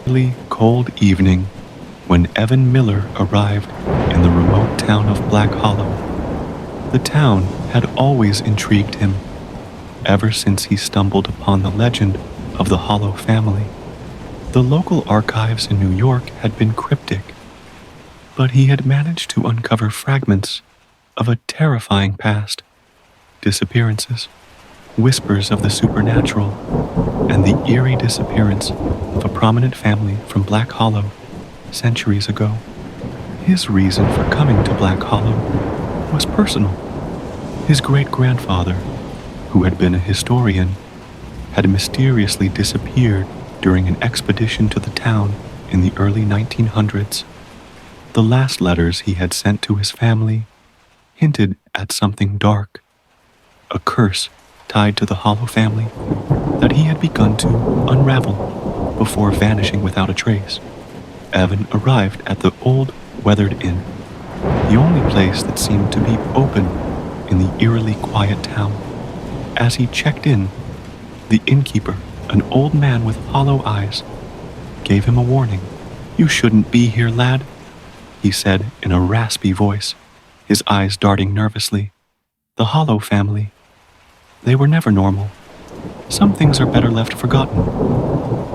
chilly, cold evening when Evan Miller arrived in the remote town of Black Hollow. The town had always intrigued him, ever since he stumbled upon the legend of the Hollow family. The local archives in New York had been cryptic, but he had managed to uncover fragments of a terrifying past, disappearances, whispers of the supernatural, and the eerie disappearance of a prominent family from Black Hollow centuries ago. His reason for coming to Black Hollow was personal. His great-grandfather, who had been a historian, had mysteriously disappeared during an expedition to the town in the early 1900s. The last letters he had sent to his family hinted at something dark, a curse tied to the Hollow family that he had begun to unravel before vanishing without a trace. Evan arrived at the old, weathered inn, the only place that seemed to be open in the eerily quiet town. As he checked in, the innkeeper, an old man with hollow eyes, gave him a warning. "You shouldn't be here, lad," he said in a raspy voice, his eyes darting nervously. The Hollow family. They were never normal. Some things are better left forgotten.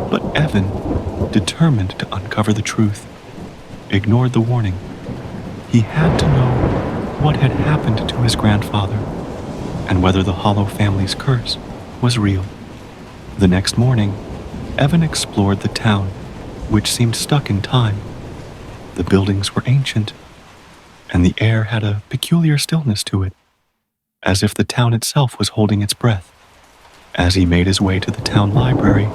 But Evan, determined to uncover the truth, ignored the warning. He had to know what had happened to his grandfather and whether the Hollow family's curse was real. The next morning, Evan explored the town, which seemed stuck in time. The buildings were ancient, and the air had a peculiar stillness to it, as if the town itself was holding its breath. As he made his way to the town library,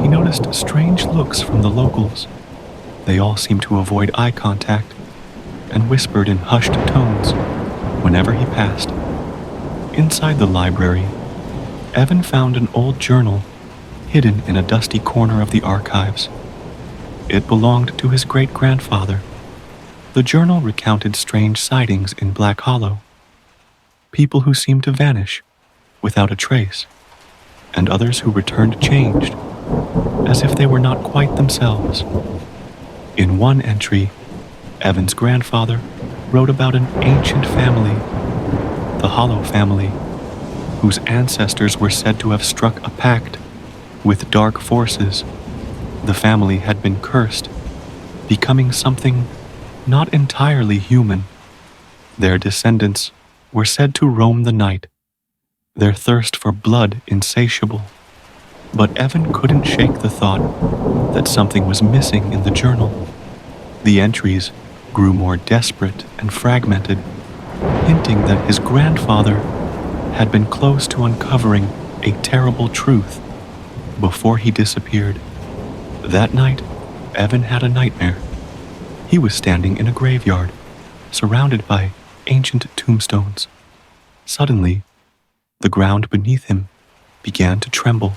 he noticed strange looks from the locals. They all seemed to avoid eye contact and whispered in hushed tones whenever he passed. Inside the library, Evan found an old journal hidden in a dusty corner of the archives. It belonged to his great-grandfather. The journal recounted strange sightings in Black Hollow, people who seemed to vanish without a trace, and others who returned changed, as if they were not quite themselves. In one entry, Evan's grandfather wrote about an ancient family, the Hollow family, whose ancestors were said to have struck a pact with dark forces. The family had been cursed, becoming something not entirely human. Their descendants were said to roam the night, their thirst for blood insatiable. But Evan couldn't shake the thought that something was missing in the journal. The entries grew more desperate and fragmented, hinting that his grandfather had been close to uncovering a terrible truth before he disappeared. That night, Evan had a nightmare. He was standing in a graveyard, surrounded by ancient tombstones. Suddenly, the ground beneath him began to tremble,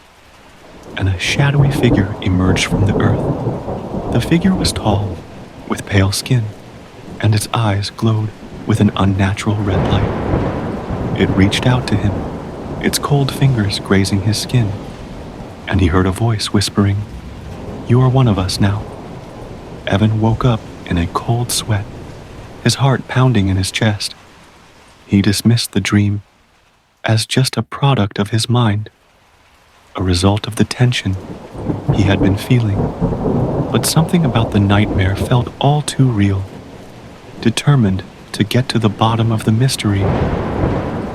and a shadowy figure emerged from the earth. The figure was tall, with pale skin, and its eyes glowed with an unnatural red light. It reached out to him, its cold fingers grazing his skin, and he heard a voice whispering, "You are one of us now." Evan woke up in a cold sweat, his heart pounding in his chest. He dismissed the dream as just a product of his mind, a result of the tension he had been feeling. But something about the nightmare felt all too real. Determined to get to the bottom of the mystery,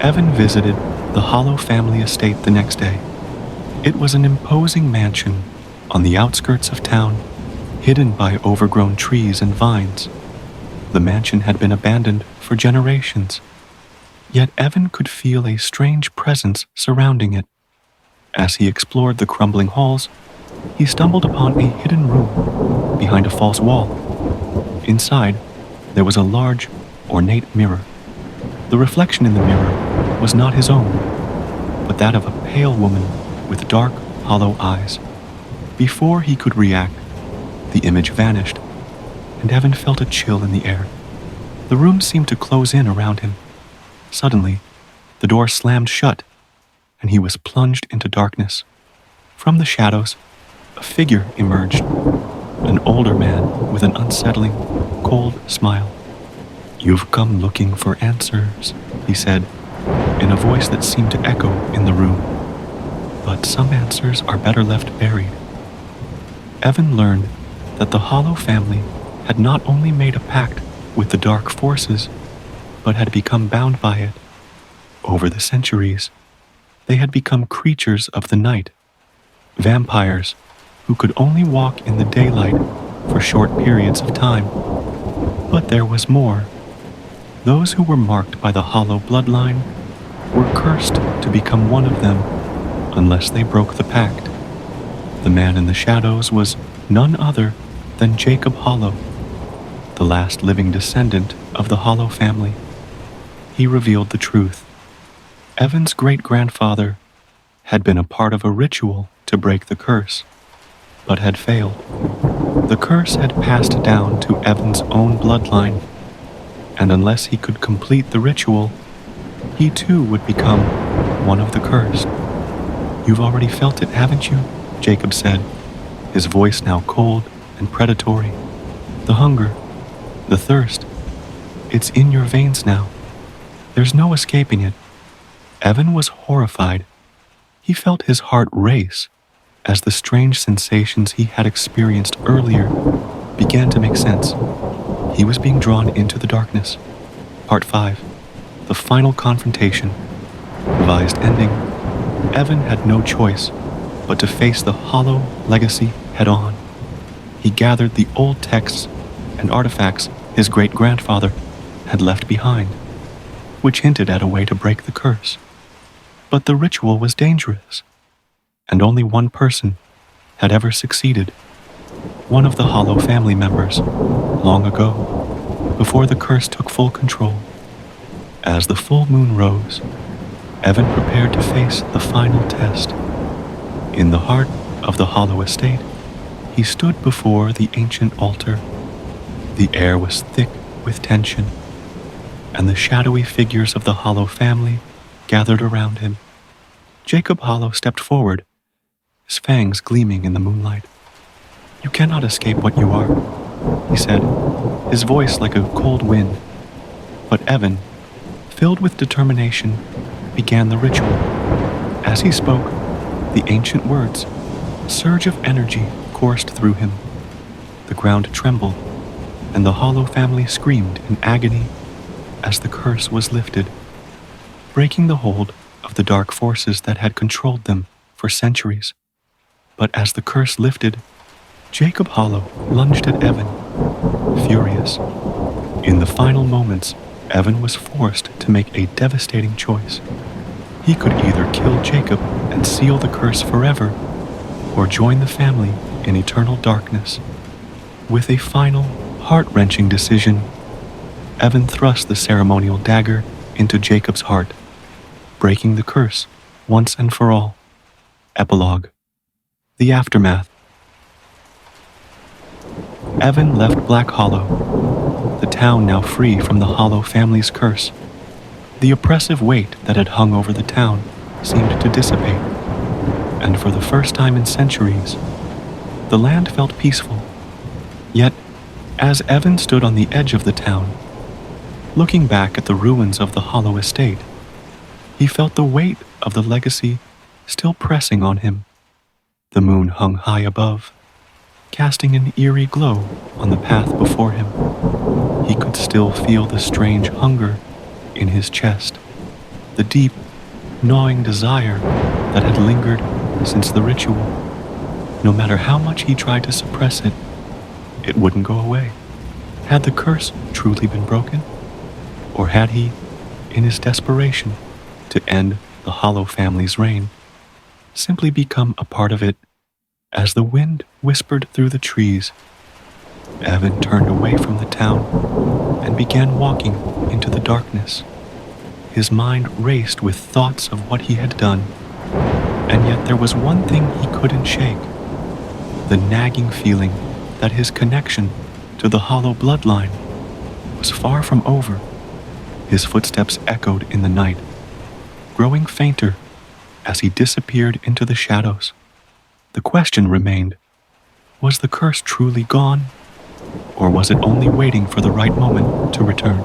Evan visited the Hollow family estate the next day. It was an imposing mansion on the outskirts of town, hidden by overgrown trees and vines. The mansion had been abandoned for generations, yet Evan could feel a strange presence surrounding it. As he explored the crumbling halls, he stumbled upon a hidden room behind a false wall. Inside, there was a large, ornate mirror. The reflection in the mirror was not his own, but that of a pale woman with dark, hollow eyes. Before he could react, the image vanished, and Evan felt a chill in the air. The room seemed to close in around him. Suddenly, the door slammed shut, and he was plunged into darkness. From the shadows, a figure emerged, an older man with an unsettling, cold smile. "You've come looking for answers," he said, in a voice that seemed to echo in the room. "But some answers are better left buried." Evan learned that the Hollow family had not only made a pact with the dark forces, but had become bound by it. Over the centuries, they had become creatures of the night, vampires who could only walk in the daylight for short periods of time. But there was more. Those who were marked by the Hollow bloodline were cursed to become one of them unless they broke the pact. The man in the shadows was none other than Jacob Hollow, the last living descendant of the Hollow family. He revealed the truth. Evan's great-grandfather had been a part of a ritual to break the curse, but had failed. The curse had passed down to Evan's own bloodline, and unless he could complete the ritual, he too would become one of the cursed. "You've already felt it, haven't you?" Jacob said, his voice now cold and predatory. "The hunger, the thirst, it's in your veins now. There's no escaping it." Evan was horrified. He felt his heart race as the strange sensations he had experienced earlier began to make sense. He was being drawn into the darkness. Part 5. The final confrontation. Revised ending. Evan had no choice but to face the Hollow legacy head-on. He gathered the old texts and artifacts his great-grandfather had left behind, which hinted at a way to break the curse. But the ritual was dangerous, and only one person had ever succeeded. One of the Hollow family members, long ago, before the curse took full control. As the full moon rose, Evan prepared to face the final test. In the heart of the Hollow estate, he stood before the ancient altar. The air was thick with tension, and the shadowy figures of the Hollow family gathered around him. Jacob Hollow stepped forward, his fangs gleaming in the moonlight. "You cannot escape what you are," he said, his voice like a cold wind. But Evan, filled with determination, began the ritual. As he spoke, the ancient words, a surge of energy coursed through him. The ground trembled, and the Hollow family screamed in agony as the curse was lifted, breaking the hold of the dark forces that had controlled them for centuries. But as the curse lifted, Jacob Hollow lunged at Evan, furious. In the final moments, Evan was forced to make a devastating choice. He could either kill Jacob and seal the curse forever, or join the family in eternal darkness. With a final, heart-wrenching decision, Evan thrust the ceremonial dagger into Jacob's heart, breaking the curse once and for all. Epilogue. The aftermath. Evan left Black Hollow, the town now free from the Hollow family's curse. The oppressive weight that had hung over the town seemed to dissipate, and for the first time in centuries, the land felt peaceful. Yet, as Evan stood on the edge of the town, looking back at the ruins of the Hollow estate, he felt the weight of the legacy still pressing on him. The moon hung high above, casting an eerie glow on the path before him. He could still feel the strange hunger in his chest, the deep, gnawing desire that had lingered since the ritual. No matter how much he tried to suppress it, it wouldn't go away. Had the curse truly been broken? Or had he, in his desperation to end the Hollow family's reign, simply become a part of it? As the wind whispered through the trees, Evan turned away from the town and began walking into the darkness. His mind raced with thoughts of what he had done, and yet there was one thing he couldn't shake: the nagging feeling that his connection to the Hollow bloodline was far from over. His footsteps echoed in the night, growing fainter as he disappeared into the shadows. The question remained, Was the curse truly gone? Or was it only waiting for the right moment to return?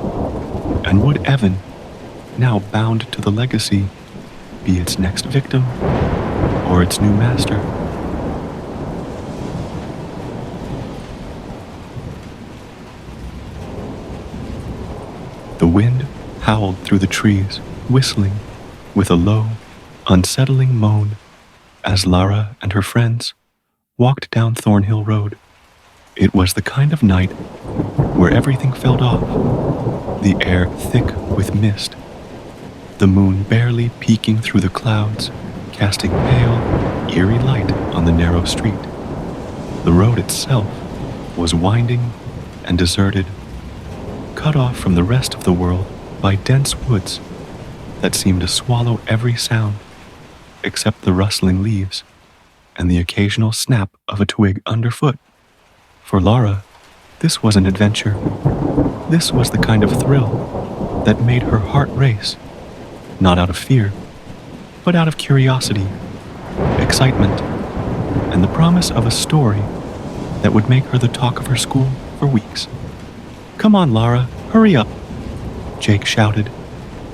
And would Evan, now bound to the legacy, be its next victim or its new master? The wind howled through the trees, whistling with a low, unsettling moan as Lara and her friends walked down Thornhill Road. It was the kind of night where everything felt off, the air thick with mist, the moon barely peeking through the clouds, casting pale, eerie light on the narrow street. The road itself was winding and deserted, cut off from the rest of the world by dense woods that seemed to swallow every sound except the rustling leaves and the occasional snap of a twig underfoot. For Lara, this was an adventure. This was the kind of thrill that made her heart race, not out of fear, but out of curiosity, excitement, and the promise of a story that would make her the talk of her school for weeks. "Come on, Lara, hurry up," Jake shouted,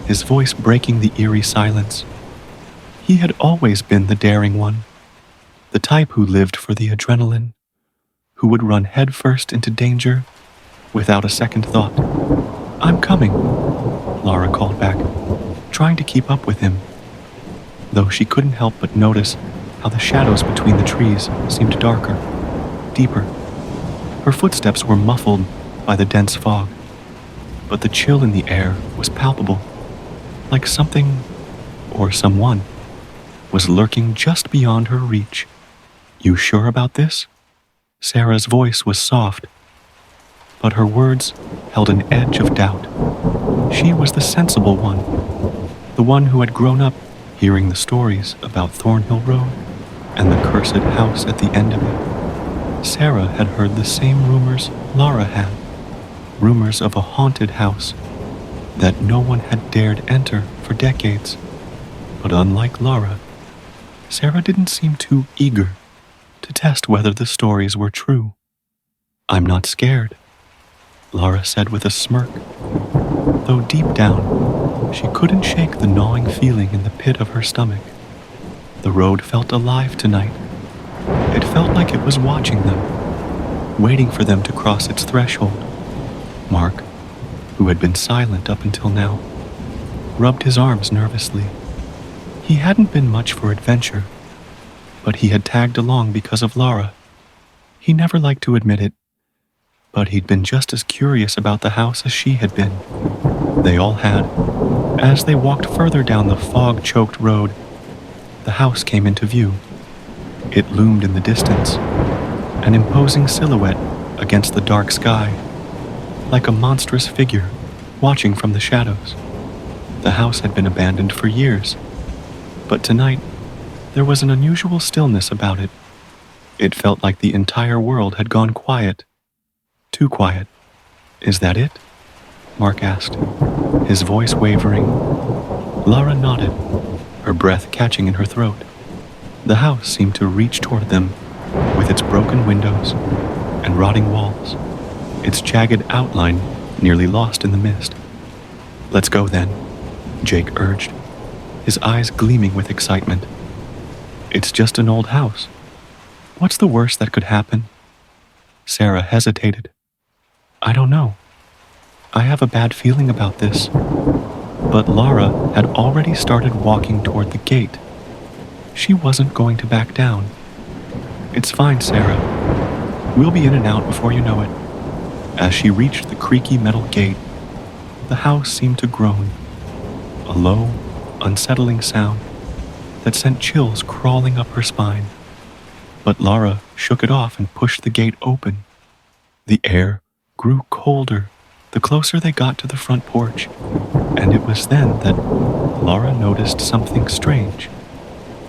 his voice breaking the eerie silence. He had always been the daring one, the type who lived for the adrenaline, who would run headfirst into danger without a second thought. "I'm coming," Lara called back, trying to keep up with him, though she couldn't help but notice how the shadows between the trees seemed darker, deeper. Her footsteps were muffled by the dense fog, but the chill in the air was palpable, like something, or someone, was lurking just beyond her reach. "You sure about this?" Sarah's voice was soft, but her words held an edge of doubt. She was the sensible one, the one who had grown up hearing the stories about Thornhill Road and the cursed house at the end of it. Sarah had heard the same rumors Lara had, rumors of a haunted house that no one had dared enter for decades. But unlike Lara, Sarah didn't seem too eager to test whether the stories were true. "I'm not scared," Lara said with a smirk, though deep down she couldn't shake the gnawing feeling in the pit of her stomach. The road felt alive tonight. It felt like it was watching them, waiting for them to cross its threshold. Mark, who had been silent up until now, rubbed his arms nervously. He hadn't been much for adventure, but he had tagged along because of Lara. He never liked to admit it, but he'd been just as curious about the house as she had been. They all had. As they walked further down the fog-choked road, the house came into view. It loomed in the distance, an imposing silhouette against the dark sky, like a monstrous figure watching from the shadows. The house had been abandoned for years, but tonight there was an unusual stillness about it. It felt like the entire world had gone quiet. Too quiet. "Is that it?" Mark asked, his voice wavering. Lara nodded, her breath catching in her throat. The house seemed to reach toward them, with its broken windows and rotting walls, its jagged outline nearly lost in the mist. "Let's go then," Jake urged, his eyes gleaming with excitement. "It's just an old house. What's the worst that could happen?" Sarah hesitated. "I don't know. I have a bad feeling about this." But Lara had already started walking toward the gate. She wasn't going to back down. "It's fine, Sarah. We'll be in and out before you know it." As she reached the creaky metal gate, the house seemed to groan, a low, unsettling sound that sent chills crawling up her spine. But Lara shook it off and pushed the gate open. The air grew colder the closer they got to the front porch, and it was then that Lara noticed something strange.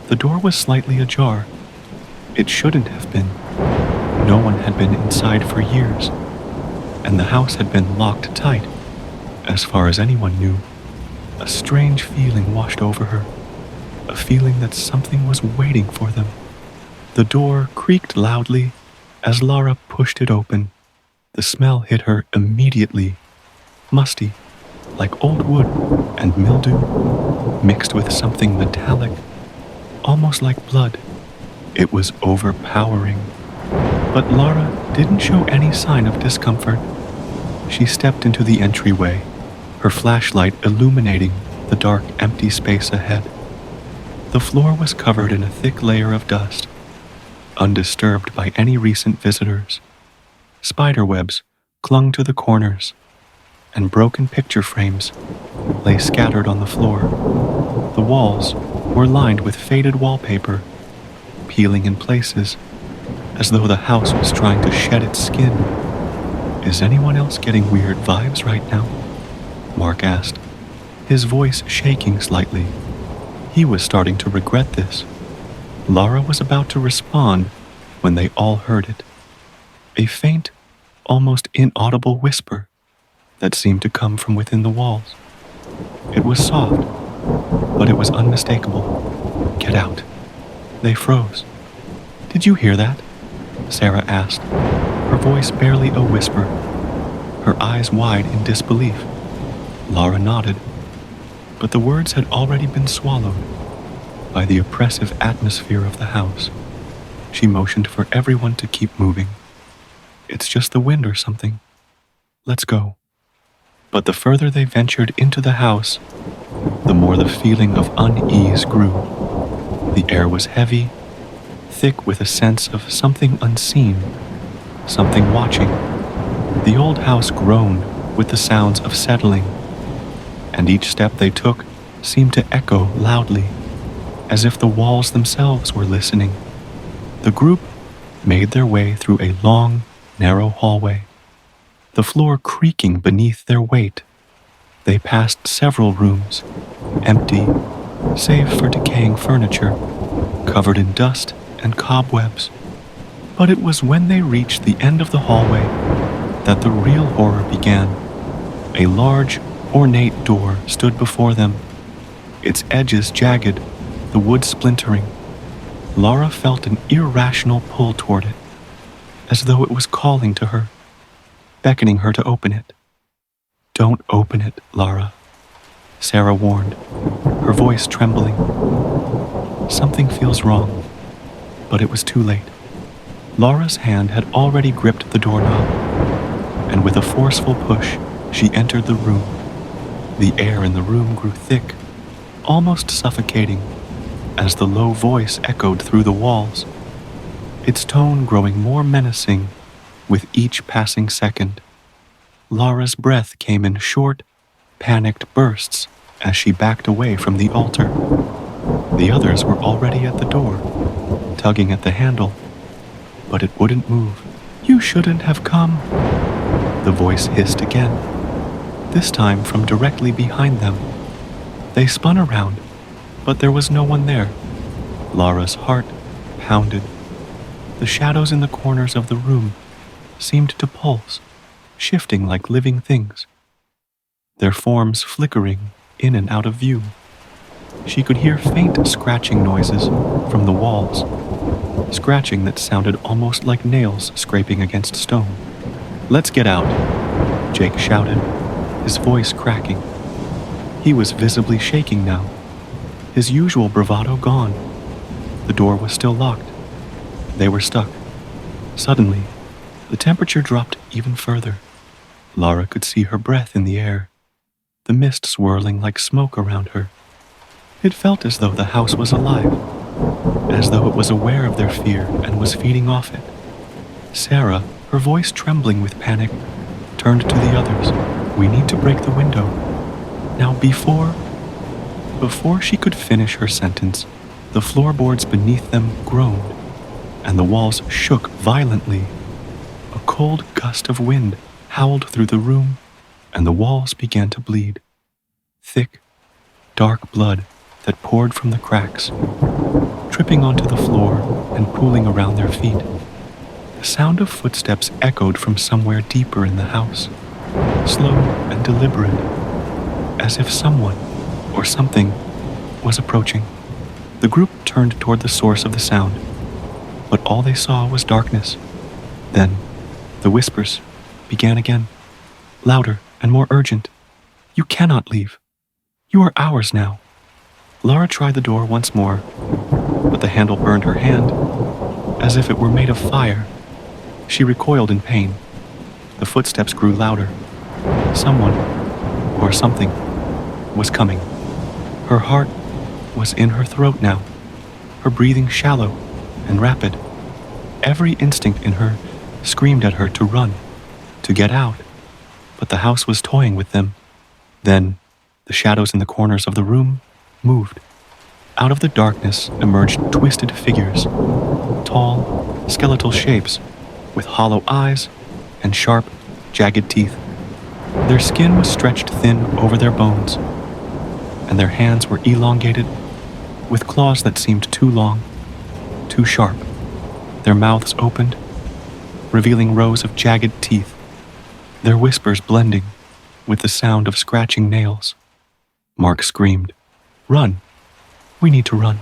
The door was slightly ajar. It shouldn't have been. No one had been inside for years, and the house had been locked tight, as far as anyone knew. A strange feeling washed over her, a feeling that something was waiting for them. The door creaked loudly, As Lara pushed it open, the smell hit her immediately, musty, like old wood and mildew, mixed with something metallic, almost like blood. It was overpowering. But Lara didn't show any sign of discomfort. She stepped into the entryway, her flashlight illuminating the dark, empty space ahead. The floor was covered in a thick layer of dust, undisturbed by any recent visitors. Spiderwebs clung to the corners, and broken picture frames lay scattered on the floor. The walls were lined with faded wallpaper, peeling in places as though the house was trying to shed its skin. Is anyone else getting weird vibes right now? Mark asked, his voice shaking slightly. He was starting to regret this. Lara was about to respond when they all heard it. A faint, almost inaudible whisper that seemed to come from within the walls. It was soft, but it was unmistakable. Get out. They froze. Did you hear that? Sarah asked, her voice barely a whisper, her eyes wide in disbelief. Lara nodded, but the words had already been swallowed by the oppressive atmosphere of the house. She motioned for everyone to keep moving. It's just the wind or something. Let's go. But the further they ventured into the house, the more the feeling of unease grew. The air was heavy, thick with a sense of something unseen, something watching. The old house groaned with the sounds of settling, and each step they took seemed to echo loudly, as if the walls themselves were listening. The group made their way through a long, narrow hallway, the floor creaking beneath their weight. They passed several rooms, empty, save for decaying furniture, covered in dust and cobwebs. But it was when they reached the end of the hallway that the real horror began. A large, ornate door stood before them, its edges jagged, the wood splintering. Lara felt an irrational pull toward it, as though it was calling to her, beckoning her to open it. Don't open it, Lara, Sarah warned, her voice trembling. Something feels wrong, but it was too late. Lara's hand had already gripped the doorknob, and with a forceful push, she entered the room. The air in the room grew thick, almost suffocating, as the low voice echoed through the walls, its tone growing more menacing with each passing second. Lara's breath came in short, panicked bursts as she backed away from the altar. The others were already at the door, tugging at the handle, but it wouldn't move. You shouldn't have come, the voice hissed again, this time from directly behind them. They spun around, but there was no one there. Lara's heart pounded. The shadows in the corners of the room seemed to pulse, shifting like living things, their forms flickering in and out of view. She could hear faint scratching noises from the walls, scratching that sounded almost like nails scraping against stone. Let's get out, Jake shouted, his voice cracking. He was visibly shaking now, his usual bravado gone. The door was still locked. They were stuck. Suddenly, the temperature dropped even further. Lara could see her breath in the air, the mist swirling like smoke around her. It felt as though the house was alive, as though it was aware of their fear and was feeding off it. Sarah, her voice trembling with panic, turned to the others. We need to break the window. Now Before she could finish her sentence, the floorboards beneath them groaned, and the walls shook violently. A cold gust of wind howled through the room, and the walls began to bleed. Thick, dark blood that poured from the cracks, dripping onto the floor and pooling around their feet. The sound of footsteps echoed from somewhere deeper in the house, slow and deliberate, as if someone or something was approaching. The group turned toward the source of the sound, but all they saw was darkness. Then, the whispers began again, louder and more urgent. "You cannot leave. You are ours now." Lara tried the door once more, but the handle burned her hand as if it were made of fire. She recoiled in pain. The footsteps grew louder. Someone, or something, was coming. Her heart was in her throat now, her breathing shallow and rapid. Every instinct in her screamed at her to run, to get out, but the house was toying with them. Then, the shadows in the corners of the room moved. Out of the darkness emerged twisted figures, tall, skeletal shapes with hollow eyes and sharp, jagged teeth. Their skin was stretched thin over their bones, and their hands were elongated with claws that seemed too long, too sharp. Their mouths opened, revealing rows of jagged teeth, their whispers blending with the sound of scratching nails. Mark screamed, "Run! We need to run."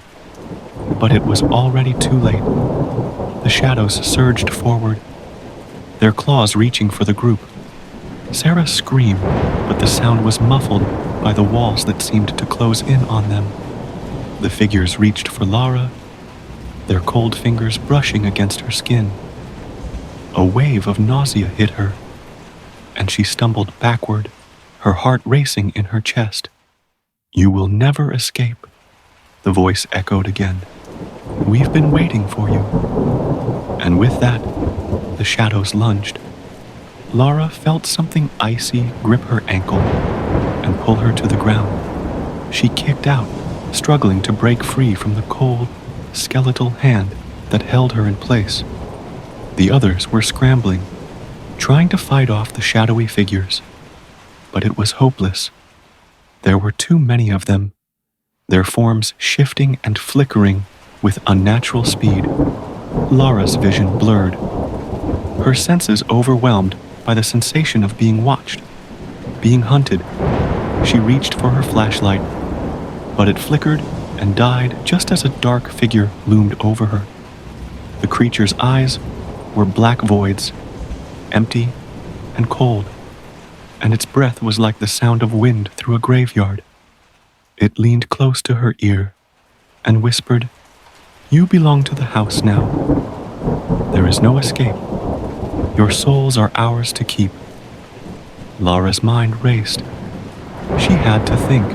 But it was already too late. The shadows surged forward, their claws reaching for the group. Sarah screamed, but the sound was muffled by the walls that seemed to close in on them. The figures reached for Lara, their cold fingers brushing against her skin. A wave of nausea hit her, and she stumbled backward, her heart racing in her chest. "You will never escape," the voice echoed again. "We've been waiting for you." And with that, the shadows lunged. Lara felt something icy grip her ankle and pull her to the ground. She kicked out, struggling to break free from the cold, skeletal hand that held her in place. The others were scrambling, trying to fight off the shadowy figures. But it was hopeless. There were too many of them, their forms shifting and flickering with unnatural speed. Lara's vision blurred, her senses overwhelmed by the sensation of being watched, being hunted. She reached for her flashlight, but it flickered and died just as a dark figure loomed over her. The creature's eyes were black voids, empty and cold, and its breath was like the sound of wind through a graveyard. It leaned close to her ear and whispered, "You belong to the house now. There is no escape. Your souls are ours to keep." Lara's mind raced. She had to think.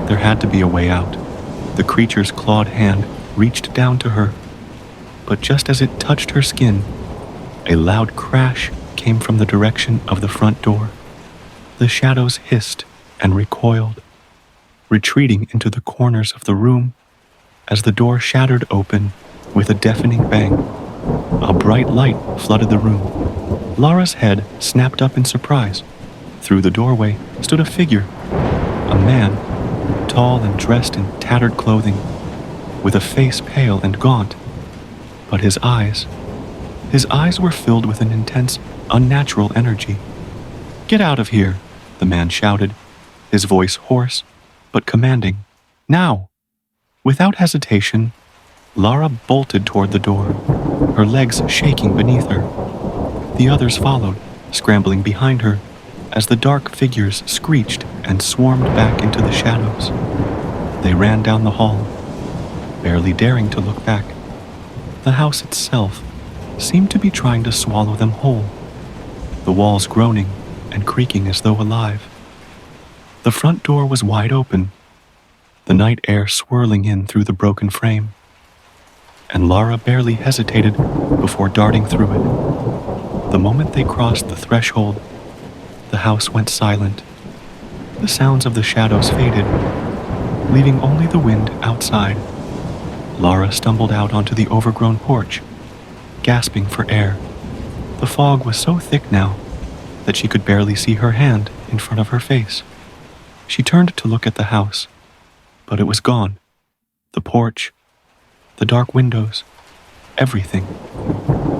There had to be a way out. The creature's clawed hand reached down to her, but just as it touched her skin, a loud crash came from the direction of the front door. The shadows hissed and recoiled, retreating into the corners of the room as the door shattered open with a deafening bang. A bright light flooded the room. Lara's head snapped up in surprise. Through the doorway stood a figure, a man, tall and dressed in tattered clothing, with a face pale and gaunt. But his eyes were filled with an intense, unnatural energy. "Get out of here," the man shouted, his voice hoarse but commanding. "Now!" Without hesitation, Lara bolted toward the door, her legs shaking beneath her. The others followed, scrambling behind her, as the dark figures screeched and swarmed back into the shadows. They ran down the hall, barely daring to look back. The house itself seemed to be trying to swallow them whole, the walls groaning and creaking as though alive. The front door was wide open, the night air swirling in through the broken frame, and Lara barely hesitated before darting through it. The moment they crossed the threshold, the house went silent. The sounds of the shadows faded, leaving only the wind outside. Lara stumbled out onto the overgrown porch, gasping for air. The fog was so thick now that she could barely see her hand in front of her face. She turned to look at the house, but it was gone. The porch, the dark windows, everything.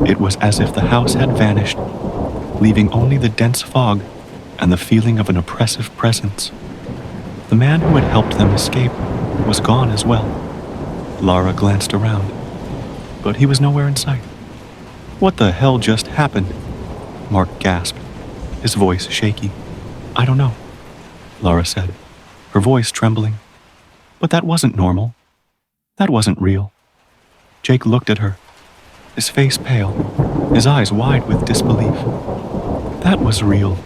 It was as if the house had vanished, leaving only the dense fog and the feeling of an oppressive presence. The man who had helped them escape was gone as well. Lara glanced around, but he was nowhere in sight. What the hell just happened? Mark gasped, his voice shaky. I don't know, Laura said, her voice trembling. But that wasn't normal. That wasn't real. Jake looked at her, his face pale, his eyes wide with disbelief. That was real.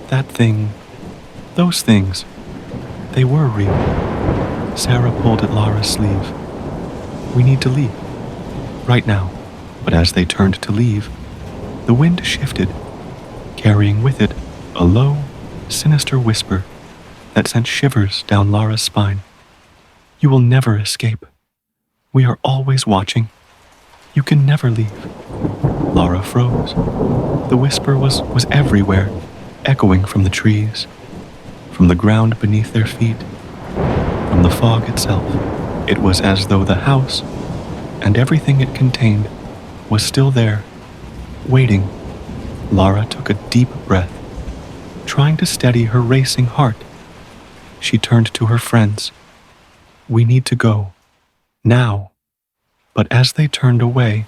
That thing, those things, they were real. Sarah pulled at Laura's sleeve. We need to leave. Right now. But as they turned to leave, the wind shifted, carrying with it a low, sinister whisper that sent shivers down Laura's spine. You will never escape. We are always watching. You can never leave. Laura froze. The whisper was everywhere, echoing from the trees, from the ground beneath their feet, from the fog itself. It was as though the house and everything it contained was still there, waiting. Laura took a deep breath, trying to steady her racing heart. She turned to her friends. We need to go. Now. But as they turned away,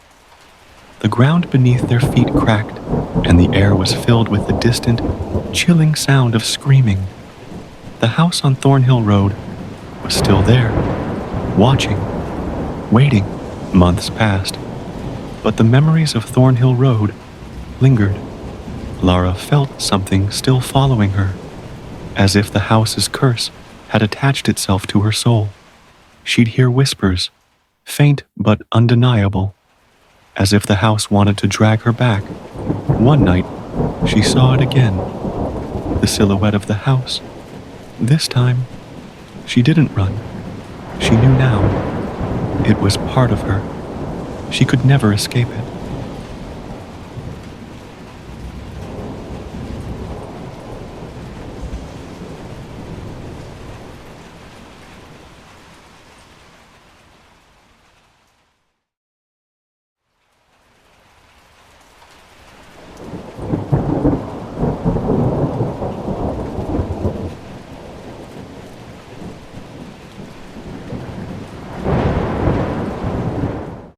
the ground beneath their feet cracked, and the air was filled with the distant, chilling sound of screaming. The house on Thornhill Road was still there, watching, waiting. Months passed, but the memories of Thornhill Road lingered. Laura felt something still following her, as if the house's curse had attached itself to her soul. She'd hear whispers, faint but undeniable, as if the house wanted to drag her back. One night, she saw it again, the silhouette of the house. This time, she didn't run. She knew now. It was part of her. She could never escape it.